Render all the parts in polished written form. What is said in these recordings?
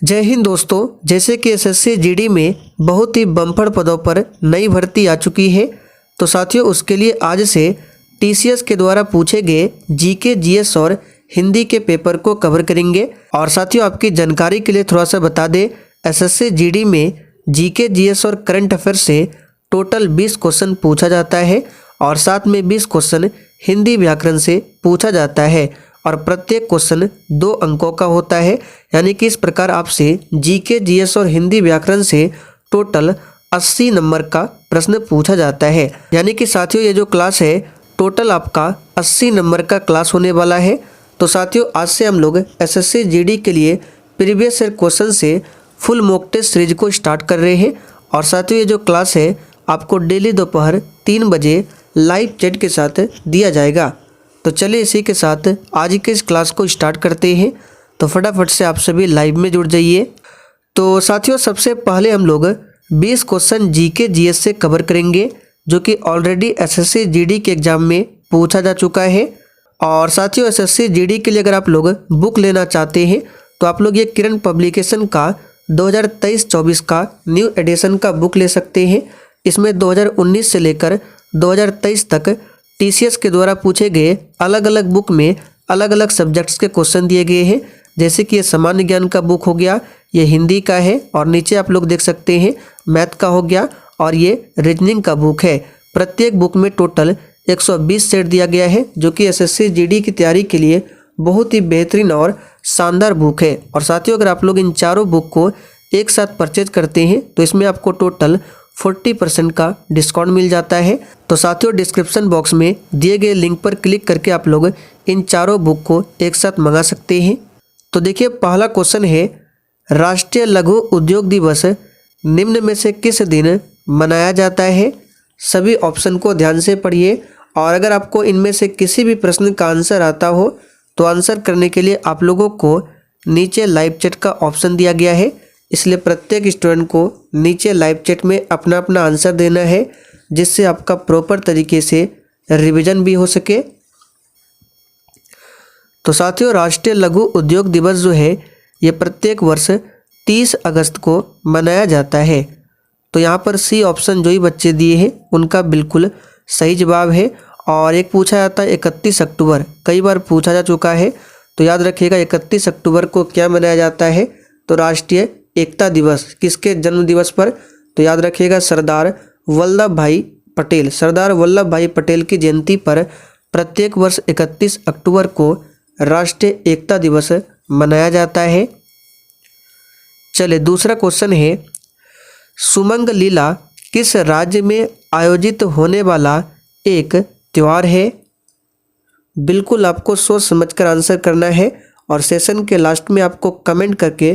जय हिंद दोस्तों। जैसे कि एसएससी जीडी में बहुत ही बम्पर पदों पर नई भर्ती आ चुकी है, तो साथियों उसके लिए आज से टीसीएस के द्वारा पूछे गए जीके, जीएस और हिंदी के पेपर को कवर करेंगे। और साथियों आपकी जानकारी के लिए थोड़ा सा बता दें, एसएससी जीडी में जीके, जीएस और करंट अफेयर से टोटल 20 क्वेश्चन पूछा जाता है और साथ में 20 क्वेश्चन हिंदी व्याकरण से पूछा जाता है और प्रत्येक क्वेश्चन 2 अंकों का होता है। यानी कि इस प्रकार आपसे जीके, जीएस और हिंदी व्याकरण से टोटल 80 नंबर का प्रश्न पूछा जाता है। यानी कि साथियों ये जो क्लास है टोटल आपका 80 नंबर का क्लास होने वाला है। तो साथियों आज से हम लोग एसएससी जीडी के लिए प्रीवियस ईयर क्वेश्चन से फुल मॉक टेस्ट सीरीज को स्टार्ट कर रहे हैं। और साथियों ये जो क्लास है आपको डेली दोपहर 3 बजे लाइव चैट के साथ दिया जाएगा। तो चलिए इसी के साथ आज की इस क्लास को स्टार्ट करते हैं। तो फटाफट से आप सभी लाइव में जुड़ जाइए। तो साथियों सबसे पहले हम लोग 20 क्वेश्चन जीके, जीएस से कवर करेंगे जो कि ऑलरेडी एसएससी जीडी के एग्जाम में पूछा जा चुका है। और साथियों एसएससी जीडी के लिए अगर आप लोग बुक लेना चाहते हैं तो आप लोग ये किरण पब्लिकेशन का 2023-24 का न्यू एडिशन का बुक ले सकते हैं। इसमें 2019 से लेकर 2023 तक टीसीएस के द्वारा पूछे गए अलग अलग बुक में अलग अलग सब्जेक्ट्स के क्वेश्चन दिए गए हैं। जैसे कि ये सामान्य ज्ञान का बुक हो गया, ये हिंदी का है और नीचे आप लोग देख सकते हैं मैथ का हो गया और ये रीजनिंग का बुक है। प्रत्येक बुक में टोटल 120 सेट दिया गया है जो कि एसएससी जीडी की तैयारी के लिए बहुत ही बेहतरीन और शानदार बुक है। और साथियों अगर आप लोग इन चारों बुक को एक साथ परचेज करते हैं तो इसमें आपको टोटल 40% का डिस्काउंट मिल जाता है। तो साथियों डिस्क्रिप्शन बॉक्स में दिए गए लिंक पर क्लिक करके आप लोग इन चारों बुक को एक साथ मंगा सकते हैं। तो देखिए पहला क्वेश्चन है, राष्ट्रीय लघु उद्योग दिवस निम्न में से किस दिन मनाया जाता है? सभी ऑप्शन को ध्यान से पढ़िए और अगर आपको इनमें से किसी भी प्रश्न का आंसर आता हो तो आंसर करने के लिए आप लोगों को नीचे लाइव चैट का ऑप्शन दिया गया है। इसलिए प्रत्येक स्टूडेंट को नीचे लाइव चैट में अपना अपना आंसर देना है जिससे आपका प्रॉपर तरीके से रिवीजन भी हो सके। तो साथियों राष्ट्रीय लघु उद्योग दिवस जो है ये प्रत्येक वर्ष 30 अगस्त को मनाया जाता है। तो यहाँ पर सी ऑप्शन जो ही बच्चे दिए हैं उनका बिल्कुल सही जवाब है। और एक पूछा जाता है 31 अक्टूबर, कई बार पूछा जा चुका है तो याद रखिएगा 31 अक्टूबर को क्या मनाया जाता है? तो राष्ट्रीय एकता दिवस। किसके जन्म दिवस पर? तो याद रखिएगा सरदार वल्लभ भाई पटेल। सरदार वल्लभ भाई पटेल की जयंती पर प्रत्येक वर्ष 31 अक्टूबर को राष्ट्रीय एकता दिवस मनाया जाता है। चलिए दूसरा क्वेश्चन है, सुमंग लीला किस राज्य में आयोजित होने वाला एक त्योहार है? बिल्कुल आपको सोच समझकर आंसर करना है और सेशन के लास्ट में आपको कमेंट करके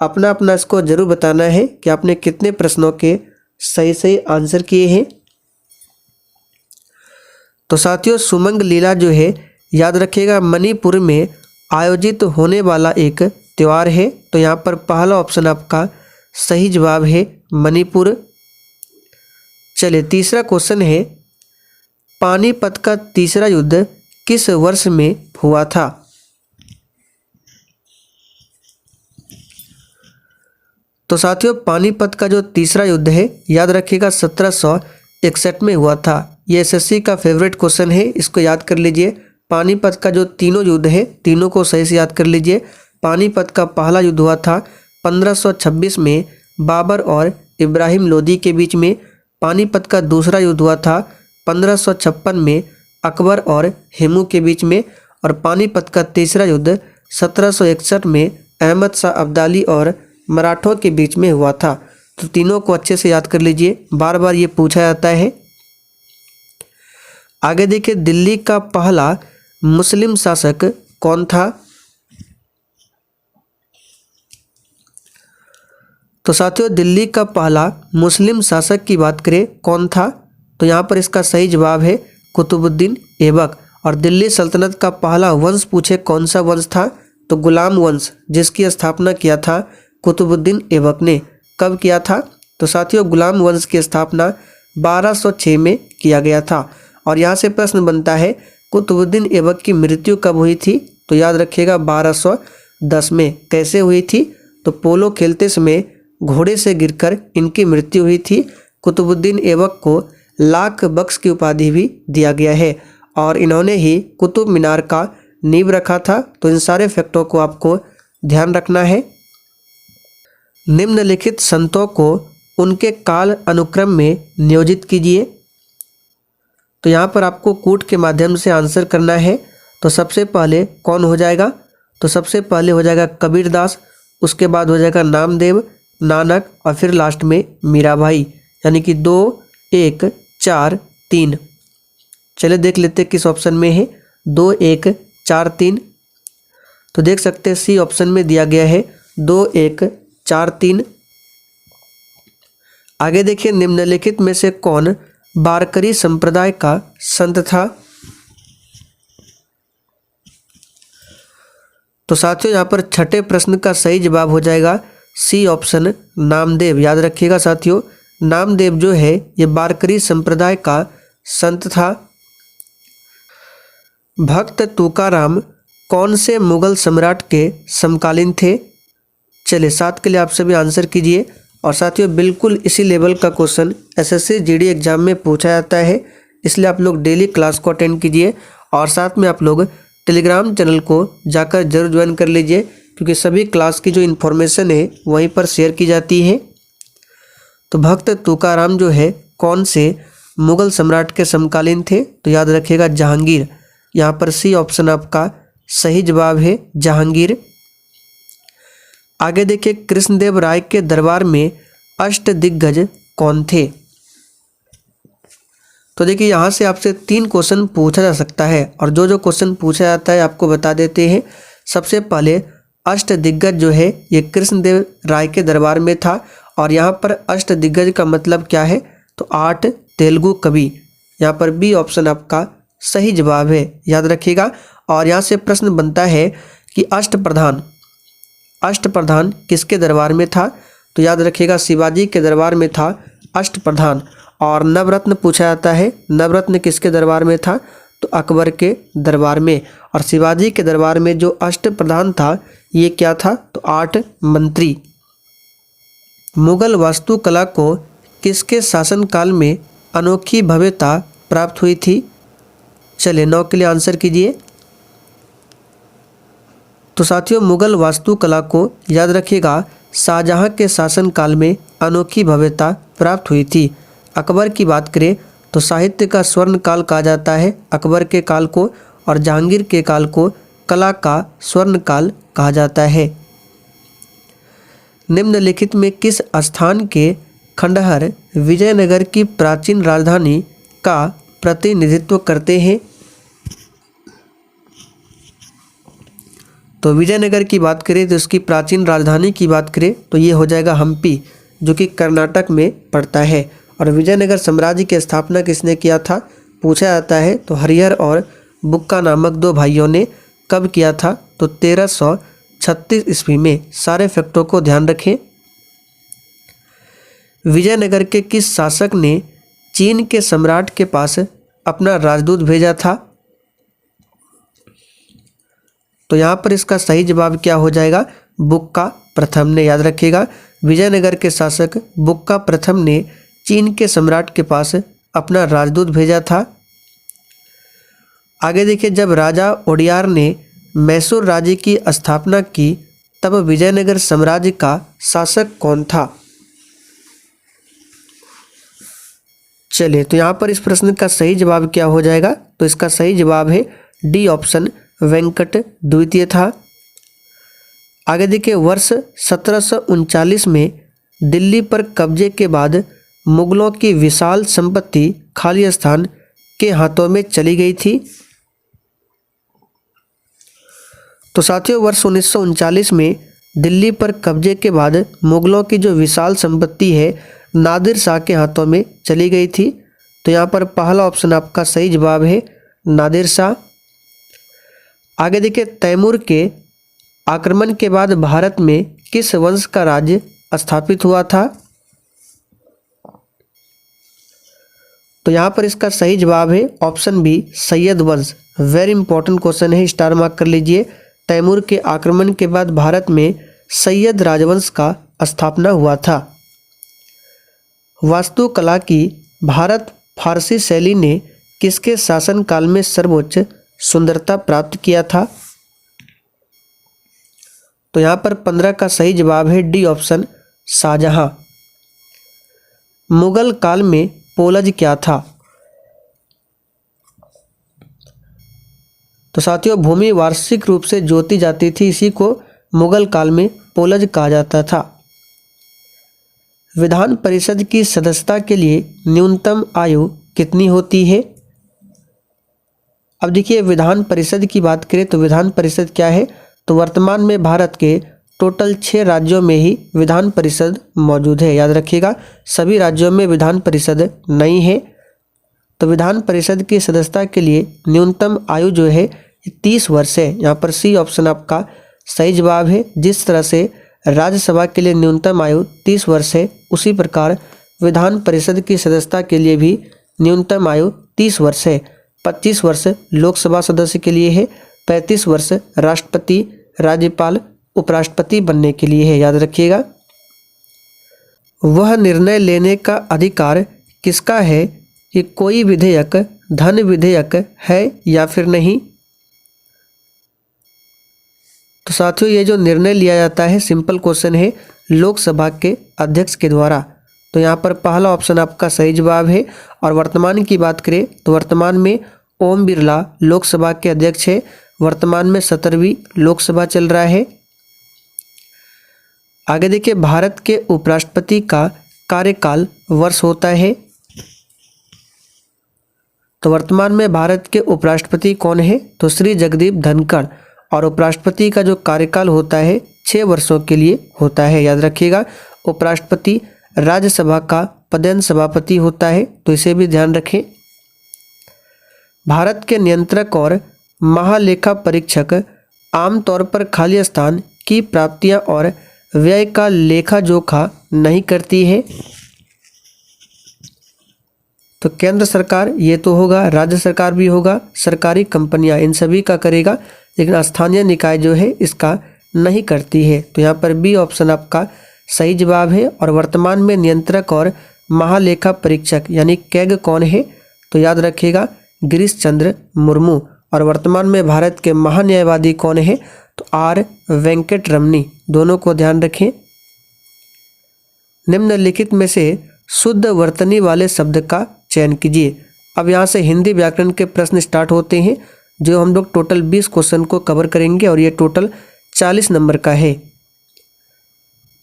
अपना अपना इसको जरूर बताना है कि आपने कितने प्रश्नों के सही सही आंसर किए हैं। तो साथियों सुमंग लीला जो है याद रखिएगा मणिपुर में आयोजित होने वाला एक त्यौहार है। तो यहाँ पर पहला ऑप्शन आपका सही जवाब है मणिपुर। चलिए तीसरा क्वेश्चन है, पानीपत का तीसरा युद्ध किस वर्ष में हुआ था? तो साथियों पानीपत का जो तीसरा युद्ध है याद रखिएगा 1761 में हुआ था। ये एसएससी का फेवरेट क्वेश्चन है, इसको याद कर लीजिए। पानीपत का जो तीनों युद्ध है तीनों को सही से याद कर लीजिए। पानीपत का पहला युद्ध हुआ था 1526 में बाबर और इब्राहिम लोदी के बीच में। पानीपत का दूसरा युद्ध हुआ था 1556 में अकबर और हेमू के बीच में। और पानीपत का तीसरा युद्ध 1761 में अहमद शाह अब्दाली और मराठों के बीच में हुआ था। तो तीनों को अच्छे से याद कर लीजिए, बार बार ये पूछा जाता है। आगे देखिए, दिल्ली का पहला मुस्लिम शासक कौन था? तो साथियों दिल्ली का पहला मुस्लिम शासक की बात करें कौन था? तो यहाँ पर इसका सही जवाब है कुतुबुद्दीन ऐबक। और दिल्ली सल्तनत का पहला वंश पूछे कौन सा वंश था? तो गुलाम वंश, जिसकी स्थापना किया था कुतुबुद्दीन ऐबक ने। कब किया था? तो साथियों गुलाम वंश की स्थापना 1206 में किया गया था। और यहाँ से प्रश्न बनता है कुतुबुद्दीन ऐबक की मृत्यु कब हुई थी? तो याद रखिएगा 1210 में। कैसे हुई थी? तो पोलो खेलते समय घोड़े से गिरकर इनकी मृत्यु हुई थी। कुतुबुद्दीन ऐबक को लाख बख्श की उपाधि भी दिया गया है और इन्होंने ही कुतुब मीनार का नींव रखा था। तो इन सारे फैक्टों को आपको ध्यान रखना है। निम्नलिखित संतों को उनके काल अनुक्रम में नियोजित कीजिए। तो यहाँ पर आपको कूट के माध्यम से आंसर करना है। तो सबसे पहले कौन हो जाएगा? तो सबसे पहले हो जाएगा कबीरदास, उसके बाद हो जाएगा नामदेव, नानक और फिर लास्ट में मीराबाई, यानी कि 2, 1, 4, 3। चलिए देख लेते किस ऑप्शन में है 2, 1, 4, 3। तो देख सकते हैं सी ऑप्शन में दिया गया है 2, 1, 4, 3। आगे देखिए निम्नलिखित में से कौन वारकरी संप्रदाय का संत था? तो साथियों यहाँ पर छठे प्रश्न का सही जवाब हो जाएगा सी ऑप्शन नामदेव। याद रखिएगा साथियों, नामदेव जो है ये वारकरी संप्रदाय का संत था। भक्त तुकाराम कौन से मुगल सम्राट के समकालीन थे? चलिए 7 के लिए आप सभी आंसर कीजिए। और साथियों बिल्कुल इसी लेवल का क्वेश्चन एसएससी जीडी एग्जाम में पूछा जाता है, इसलिए आप लोग डेली क्लास को अटेंड कीजिए और साथ में आप लोग टेलीग्राम चैनल को जाकर जरूर ज्वाइन कर लीजिए, क्योंकि सभी क्लास की जो इन्फॉर्मेशन है वहीं पर शेयर की जाती है। तो भक्त तुकाराम जो है कौन से मुगल सम्राट के समकालीन थे? तो याद रखिएगा जहांगीर। यहाँ पर सी ऑप्शन आपका सही जवाब है जहांगीर। आगे देखिए कृष्णदेव राय के दरबार में अष्टदिग्गज कौन थे? तो देखिए यहाँ से आपसे 3 क्वेश्चन पूछा जा सकता है और जो क्वेश्चन पूछा जाता है आपको बता देते हैं। सबसे पहले अष्टदिग्गज जो है ये कृष्णदेव राय के दरबार में था और यहाँ पर अष्टदिग्गज का मतलब क्या है? तो 8 तेलुगु कवि। यहाँ पर बी ऑप्शन आपका सही जवाब है, याद रखिएगा। और यहाँ से प्रश्न बनता है कि अष्टप्रधान किसके दरबार में था? तो याद रखिएगा शिवाजी के दरबार में था अष्टप्रधान। और नवरत्न पूछा जाता है, नवरत्न किसके दरबार में था? तो अकबर के दरबार में। और शिवाजी के दरबार में जो अष्टप्रधान था ये क्या था? तो 8 मंत्री। मुगल वास्तुकला को किसके शासनकाल में अनोखी भव्यता प्राप्त हुई थी? चलिए 9 के लिए आंसर कीजिए। तो साथियों मुगल वास्तुकला को याद रखिएगा शाहजहां के शासनकाल में अनोखी भव्यता प्राप्त हुई थी। अकबर की बात करें तो साहित्य का स्वर्ण काल कहा जाता है अकबर के काल को, और जहांगीर के काल को कला का स्वर्ण काल कहा जाता है। निम्नलिखित में किस स्थान के खंडहर विजयनगर की प्राचीन राजधानी का प्रतिनिधित्व करते हैं? तो विजयनगर की बात करें तो इसकी प्राचीन राजधानी की बात करें तो ये हो जाएगा हम्पी, जो कि कर्नाटक में पड़ता है। और विजयनगर साम्राज्य की स्थापना किसने किया था पूछा जाता है? तो हरिहर और बुक्का नामक 2 भाइयों ने कब किया था? तो 1336 ईस्वी में। सारे फैक्टों को ध्यान रखें। विजयनगर के किस शासक ने चीन के सम्राट के पास अपना राजदूत भेजा था? तो यहाँ पर इसका सही जवाब क्या हो जाएगा? बुक्का प्रथम ने। याद रखिएगा विजयनगर के शासक बुक्का प्रथम ने चीन के सम्राट के पास अपना राजदूत भेजा था। आगे देखिए जब राजा ओडियार ने मैसूर राज्य की स्थापना की तब विजयनगर साम्राज्य का शासक कौन था? चलिए तो यहाँ पर इस प्रश्न का सही जवाब क्या हो जाएगा? तो इसका सही जवाब है डी ऑप्शन वेंकट द्वितीय था। आगे देखिए वर्ष 1739 में दिल्ली पर कब्जे के बाद मुगलों की विशाल संपत्ति खालिस्तान के हाथों में चली गई थी। तो साथियों वर्ष 1939 में दिल्ली पर कब्जे के बाद मुगलों की जो विशाल संपत्ति है नादिर शाह के हाथों में चली गई थी। तो यहाँ पर पहला ऑप्शन आपका सही जवाब है नादिर शाह। आगे देखिए तैमूर के आक्रमण के बाद भारत में किस वंश का राज्य स्थापित हुआ था? तो यहाँ पर इसका सही जवाब है ऑप्शन बी सैयद वंश। वेरी इंपॉर्टेंट क्वेश्चन है, स्टार मार्क कर लीजिए। तैमूर के आक्रमण के बाद भारत में सैयद राजवंश का स्थापना हुआ था। वास्तुकला की भारत फारसी शैली ने किसके शासनकाल में सर्वोच्च सुंदरता प्राप्त किया था? तो यहाँ पर 15 का सही जवाब है डी ऑप्शन, शाहजहां। मुगल काल में पोलज क्या था? तो साथियों, भूमि वार्षिक रूप से जोती जाती थी, इसी को मुगल काल में पोलज कहा जाता था। विधान परिषद की सदस्यता के लिए न्यूनतम आयु कितनी होती है? अब देखिए, विधान परिषद की बात करें तो विधान परिषद क्या है? तो वर्तमान में भारत के टोटल 6 राज्यों में ही विधान परिषद मौजूद है। याद रखिएगा, सभी राज्यों में विधान परिषद नहीं है। तो विधान परिषद की सदस्यता के लिए न्यूनतम आयु जो है 30 वर्ष है। यहाँ पर सी ऑप्शन आपका सही जवाब है। जिस तरह से राज्यसभा के लिए न्यूनतम आयु 30 वर्ष है, उसी प्रकार विधान परिषद की सदस्यता के लिए भी न्यूनतम आयु 30 वर्ष है। 25 वर्ष लोकसभा सदस्य के लिए है, 35 वर्ष राष्ट्रपति, राज्यपाल, उपराष्ट्रपति बनने के लिए है। याद रखिएगा। वह निर्णय लेने का अधिकार किसका है कि कोई विधेयक धन विधेयक है या फिर नहीं? तो साथियों, ये जो निर्णय लिया जाता है, सिंपल क्वेश्चन है, लोकसभा के अध्यक्ष के द्वारा। तो यहाँ पर पहला ऑप्शन आपका सही जवाब है। और वर्तमान की बात करें तो वर्तमान में ओम बिरला लोकसभा के अध्यक्ष है। वर्तमान में 17वीं लोकसभा चल रहा है। आगे देखिए, भारत के उपराष्ट्रपति का कार्यकाल वर्ष होता है। तो वर्तमान में भारत के उपराष्ट्रपति कौन है? तो श्री जगदीप धनखड़। और उपराष्ट्रपति का जो कार्यकाल होता है 6 वर्षों के लिए होता है। याद रखिएगा, उपराष्ट्रपति राज्यसभा का पदेन सभापति होता है, तो इसे भी ध्यान रखें। भारत के नियंत्रक और महालेखा परीक्षक आमतौर पर खाली स्थान की प्राप्तियां और व्यय का लेखा जोखा नहीं करती है। तो केंद्र सरकार ये तो होगा, राज्य सरकार भी होगा, सरकारी कंपनियां, इन सभी का करेगा, लेकिन स्थानीय निकाय जो है इसका नहीं करती है। तो यहाँ पर बी ऑप्शन आपका सही जवाब है। और वर्तमान में नियंत्रक और महालेखा परीक्षक यानी कैग कौन है? तो याद रखिएगा, गिरीश चंद्र मुर्मू। और वर्तमान में भारत के महान्यायवादी कौन है? तो आर वेंकट रमनी। दोनों को ध्यान रखें। निम्नलिखित में से शुद्ध वर्तनी वाले शब्द का चयन कीजिए। अब यहाँ से हिंदी व्याकरण के प्रश्न स्टार्ट होते हैं, जो हम लोग टोटल 20 क्वेश्चन को कवर करेंगे और ये टोटल 40 नंबर का है।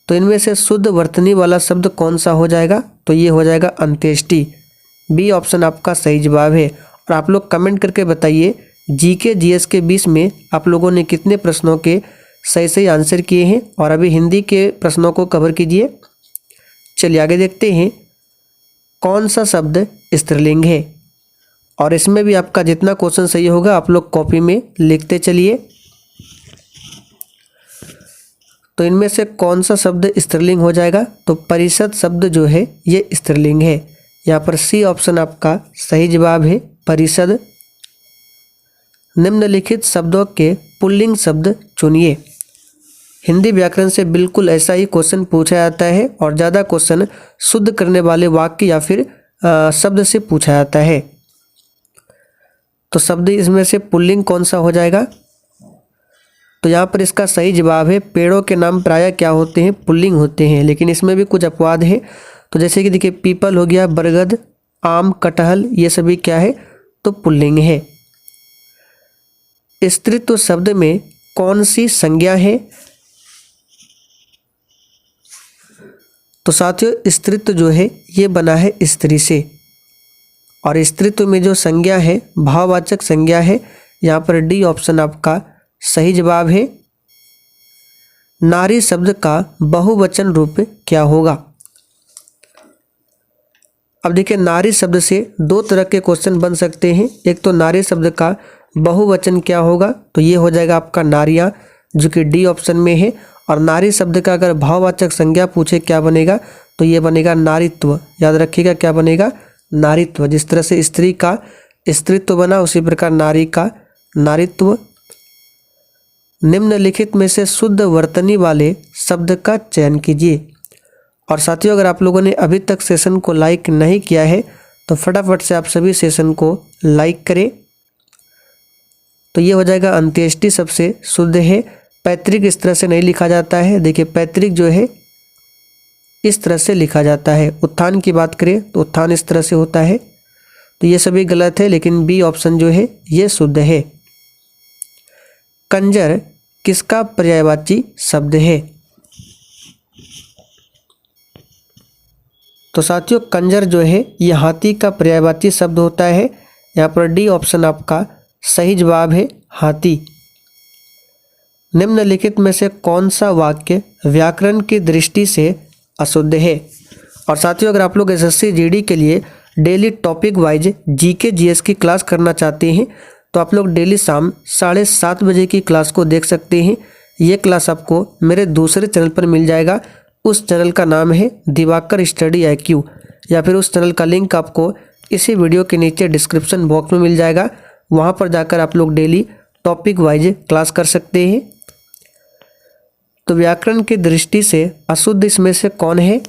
तो इनमें से शुद्ध वर्तनी वाला शब्द कौन सा हो जाएगा? तो ये हो जाएगा अंत्येष्टि। बी ऑप्शन आपका सही जवाब है। और आप लोग कमेंट करके बताइए, जीके जीएस के 20 में आप लोगों ने कितने प्रश्नों के सही सही आंसर किए हैं। और अभी हिंदी के प्रश्नों को कवर कीजिए। चलिए आगे देखते हैं, कौन सा शब्द स्त्रीलिंग है? और इसमें भी आपका जितना क्वेश्चन सही होगा आप लोग कॉपी में लिखते चलिए। तो इनमें से कौन सा शब्द स्त्रीलिंग हो जाएगा? तो परिषद शब्द जो है ये स्त्रीलिंग है। यहाँ पर सी ऑप्शन आपका सही जवाब है, परिषद। निम्नलिखित शब्दों के पुल्लिंग शब्द चुनिए। हिंदी व्याकरण से बिल्कुल ऐसा ही क्वेश्चन पूछा जाता है और ज़्यादा क्वेश्चन शुद्ध करने वाले वाक्य या फिर शब्द से पूछा जाता है। तो शब्द इसमें से पुल्लिंग कौन सा हो जाएगा? तो यहाँ पर इसका सही जवाब है, पेड़ों के नाम प्रायः क्या होते हैं? पुल्लिंग होते हैं। लेकिन इसमें भी कुछ अपवाद है। तो जैसे कि देखिए, पीपल हो गया, बरगद, आम, कटहल, ये सभी क्या है? तो पुल्लिंग है। स्त्रीत्व शब्द में कौन सी संज्ञा है? तो साथियों, स्त्रीत्व जो है ये बना है स्त्री से। और स्त्रीत्व में जो संज्ञा है भाववाचक संज्ञा है। यहाँ पर डी ऑप्शन आपका सही जवाब है। नारी शब्द का बहुवचन रूप क्या होगा? अब देखिए, नारी शब्द से 2 तरह के क्वेश्चन बन सकते हैं। एक तो नारी शब्द का बहुवचन क्या होगा? तो ये हो जाएगा आपका नारियां, जो कि डी ऑप्शन में है। और नारी शब्द का अगर भाववाचक संज्ञा पूछे क्या बनेगा? तो ये बनेगा नारीत्व। याद रखिएगा, क्या बनेगा? नारीत्व। जिस तरह से स्त्री का स्त्रीत्व बना, उसी प्रकार नारी का नारीत्व। निम्नलिखित में से शुद्ध वर्तनी वाले शब्द का चयन कीजिए। और साथियों, अगर आप लोगों ने अभी तक सेशन को लाइक नहीं किया है तो फटाफट से आप सभी सेशन को लाइक करें। तो ये हो जाएगा अंत्येष्टि सबसे शुद्ध है। पैतृक इस तरह से नहीं लिखा जाता है। देखिए, पैतृक जो है इस तरह से लिखा जाता है। उत्थान की बात करें तो उत्थान इस तरह से होता है। तो ये सभी गलत है, लेकिन बी ऑप्शन जो है ये शुद्ध है। कंजर किसका पर्यायवाची शब्द है? तो साथियों, कंजर जो है ये हाथी का पर्यायवाची शब्द होता है। यहाँ पर डी ऑप्शन आपका सही जवाब है, हाथी। निम्नलिखित में से कौन सा वाक्य व्याकरण की दृष्टि से अशुद्ध है? और साथियों, अगर आप लोग एसएससी जीडी के लिए daily topic wise GK GS की क्लास करना चाहते हैं तो आप लोग डेली शाम 7:30 बजे की क्लास को देख सकते हैं। ये क्लास आपको मेरे दूसरे चैनल पर मिल जाएगा। उस चैनल का नाम है दिवाकर स्टडी IQ, या फिर उस चैनल का लिंक आपको इसी वीडियो के नीचे डिस्क्रिप्शन बॉक्स में मिल जाएगा। वहाँ पर जाकर आप लोग डेली टॉपिक वाइज क्लास कर सकते हैं। तो व्याकरण की दृष्टि से अशुद्ध इसमें से कौन है?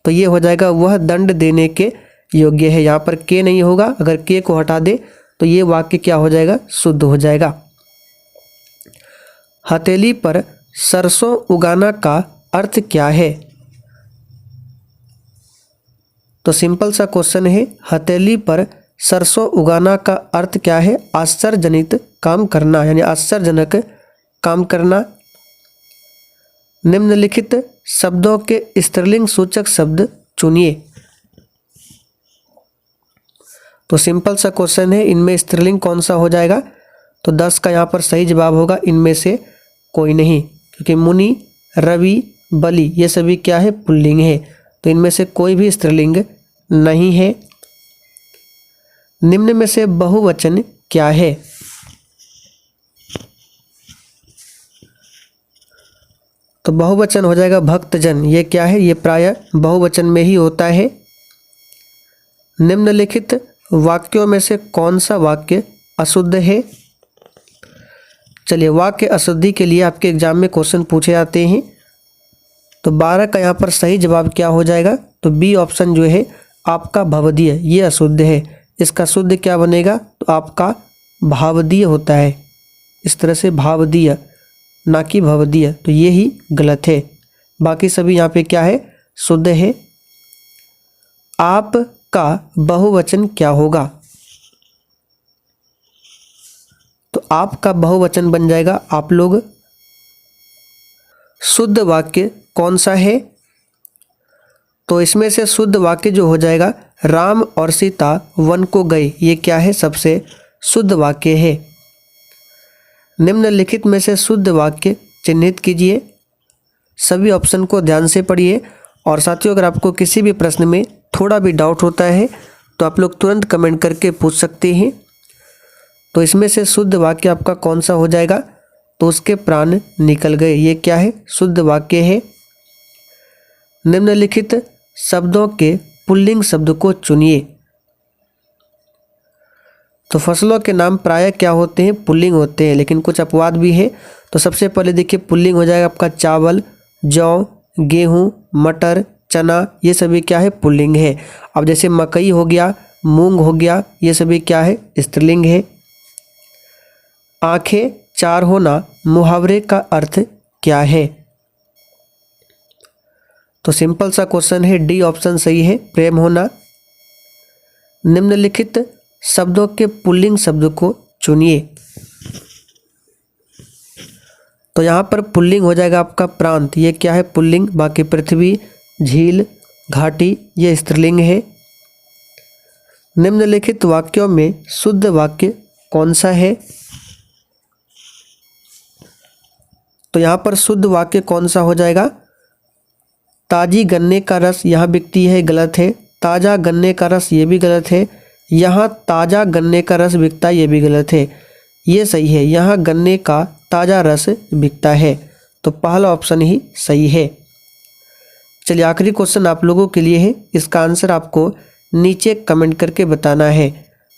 तो ये हो जाएगा वह दंड देने के योग्य है। यहाँ पर के नहीं होगा। अगर के को हटा दे तो ये वाक्य क्या हो जाएगा? शुद्ध हो जाएगा। हथेली पर सरसों उगाना का अर्थ क्या है? तो सिंपल सा क्वेश्चन है, हथेली पर सरसों उगाना का अर्थ क्या है? आश्चर्यजनित काम करना, यानी आश्चर्यजनक काम करना। निम्नलिखित शब्दों के स्त्रीलिंग सूचक शब्द चुनिए। तो सिंपल सा क्वेश्चन है, इनमें स्त्रीलिंग कौन सा हो जाएगा? तो 10 का यहाँ पर सही जवाब होगा इनमें से कोई नहीं, क्योंकि मुनि, रवि, बलि ये सभी क्या है? पुल्लिंग है। तो इनमें से कोई भी स्त्रीलिंग नहीं है। निम्न में से बहुवचन क्या है? तो बहुवचन हो जाएगा भक्तजन। ये क्या है? ये प्रायः बहुवचन में ही होता है। निम्नलिखित वाक्यों में से कौन सा वाक्य अशुद्ध है? चलिए, वाक्य अशुद्धि के लिए आपके एग्जाम में क्वेश्चन पूछे जाते हैं। तो 12 का यहाँ पर सही जवाब क्या हो जाएगा? तो बी ऑप्शन जो है आपका भवदीय, ये अशुद्ध है। इसका शुद्ध क्या बनेगा? तो आपका भावदीय होता है। इस तरह से भावदीय, ना कि भवदीय। तो ये ही गलत है। बाकी सभी यहाँ पे क्या है? शुद्ध है। आप का बहुवचन क्या होगा? तो आपका बहुवचन बन जाएगा आप लोग। शुद्ध वाक्य कौन सा है? तो इसमें से शुद्ध वाक्य जो हो जाएगा, राम और सीता वन को गए, ये क्या है? सबसे शुद्ध वाक्य है। निम्नलिखित में से शुद्ध वाक्य चिन्हित कीजिए। सभी ऑप्शन को ध्यान से पढ़िए। और साथियों, अगर आपको किसी भी प्रश्न में थोड़ा भी डाउट होता है तो आप लोग तुरंत कमेंट करके पूछ सकते हैं। तो इसमें से शुद्ध वाक्य आपका कौन सा हो जाएगा? तो उसके प्राण निकल गए, ये क्या है? शुद्ध वाक्य है। निम्नलिखित शब्दों के पुल्लिंग शब्द को चुनिए। तो फसलों के नाम प्रायः क्या होते हैं? पुल्लिंग होते हैं, लेकिन कुछ अपवाद भी है। तो सबसे पहले देखिए, पुल्लिंग हो जाएगा आपका चावल, जौ, गेहूँ, मटर, चना, ये सभी क्या है? पुल्लिंग है। अब जैसे मकई हो गया, मूंग हो गया, ये सभी क्या है? स्त्रीलिंग है। आंखें चार होना मुहावरे का अर्थ क्या है? तो सिंपल सा क्वेश्चन है, डी ऑप्शन सही है, प्रेम होना। निम्नलिखित शब्दों के पुल्लिंग शब्द को चुनिए। तो यहाँ पर पुल्लिंग हो जाएगा आपका प्रांत, ये क्या है? पुल्लिंग। बाकी पृथ्वी, झील, घाटी ये स्त्रीलिंग है। निम्नलिखित वाक्यों में शुद्ध वाक्य कौन सा है? तो यहाँ पर शुद्ध वाक्य कौन सा हो जाएगा? ताजी गन्ने का रस यहाँ बिकती है, गलत है। ताज़ा गन्ने का रस ये भी गलत है। यहाँ ताज़ा गन्ने का रस बिकता है, ये भी गलत है। ये सही है, यहाँ गन्ने का ताज़ा रस बिकता है। तो पहला ऑप्शन ही सही है। चलिए, आखिरी क्वेश्चन आप लोगों के लिए है। इसका आंसर आपको नीचे कमेंट करके बताना है।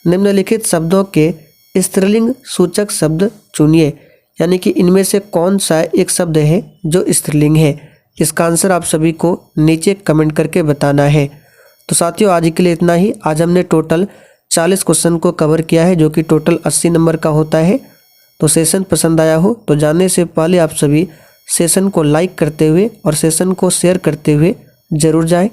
निम्नलिखित शब्दों के स्त्रीलिंग सूचक शब्द चुनिए। यानी कि इनमें से कौन सा एक शब्द है जो स्त्रीलिंग है। इसका आंसर आप सभी को नीचे कमेंट करके बताना है। तो साथियों आज के लिए इतना ही। आज हमने टोटल 40 क्वेश्चन को कवर किया है जो कि टोटल 80 नंबर का होता है। तो सेशन पसंद आया हो तो जाने से पहले आप सभी सेशन को लाइक करते हुए और सेशन को शेयर करते हुए ज़रूर जाएं।